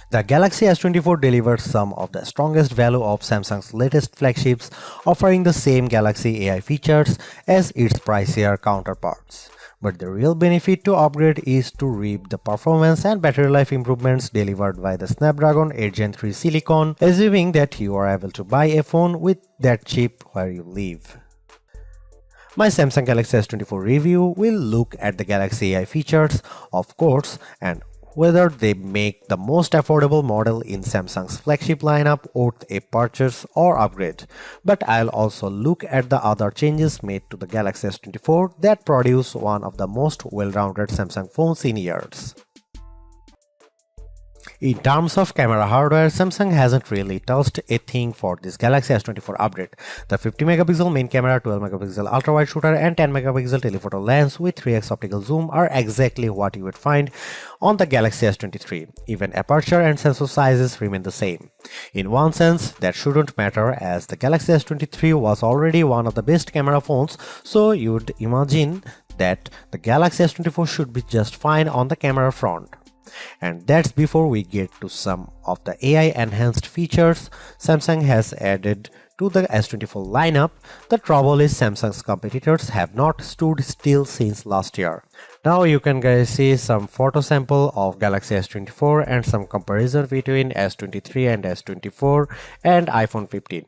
The Galaxy S24 delivers some of the strongest value of Samsung's latest flagships, offering the same Galaxy AI features as its pricier counterparts. But the real benefit to upgrade is to reap the performance and battery life improvements delivered by the Snapdragon 8 Gen 3 Silicon, assuming that you are able to buy a phone with that chip where you live. My Samsung Galaxy S24 review will look at the Galaxy AI features, of course, and whether they make the most affordable model in Samsung's flagship lineup worth a purchase or upgrade. But I'll also look at the other changes made to the Galaxy S24 that produce one of the most well-rounded Samsung phones in years. In terms of camera hardware, Samsung hasn't really touched a thing for this Galaxy S24 update. The 50MP main camera, 12MP ultra-wide shooter and 10MP telephoto lens with 3x optical zoom are exactly what you would find on the Galaxy S23. Even aperture and sensor sizes remain the same. In one sense, that shouldn't matter as the Galaxy S23 was already one of the best camera phones, so you'd imagine that the Galaxy S24 should be just fine on the camera front. And that's before we get to some of the AI enhanced features Samsung has added to the S24 lineup. The trouble is Samsung's competitors have not stood still since last year. Now you can guys see some photo sample of Galaxy S24 and some comparison between S23 and S24 and iPhone 15.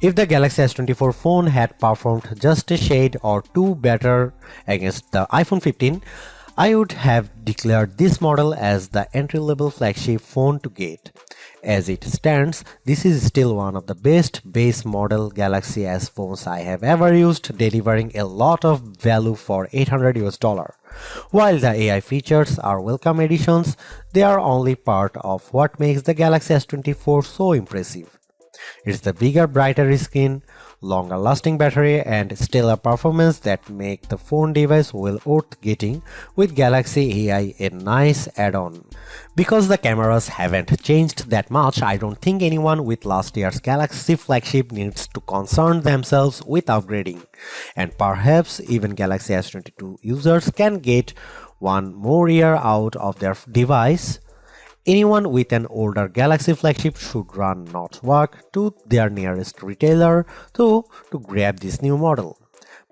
If the Galaxy S24 phone had performed just a shade or two better against the iPhone 15, I would have declared this model as the entry-level flagship phone to get. As it stands, this is still one of the best base model Galaxy S phones I have ever used, delivering a lot of value for $800. While the AI features are welcome additions, they are only part of what makes the Galaxy S24 so impressive. It's the bigger, brighter screen, longer lasting battery and stellar performance that make the phone device well worth getting, with Galaxy AI a nice add-on. Because the cameras haven't changed that much, I don't think anyone with last year's Galaxy flagship needs to concern themselves with upgrading. And perhaps even Galaxy S22 users can get one more year out of their device. Anyone with an older Galaxy flagship should run not walk to their nearest retailer to grab this new model.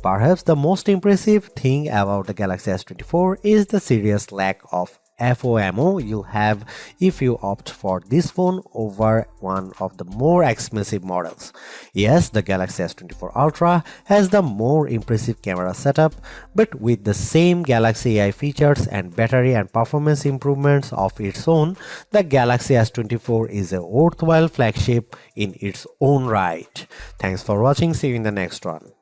Perhaps the most impressive thing about the Galaxy S24 is the serious lack of FOMO you'll have if you opt for this phone over one of the more expensive models. Yes, the Galaxy S24 Ultra has the more impressive camera setup, but with the same Galaxy AI features and battery and performance improvements of its own, the Galaxy S24 is a worthwhile flagship in its own right. Thanks for watching, see you in the next one.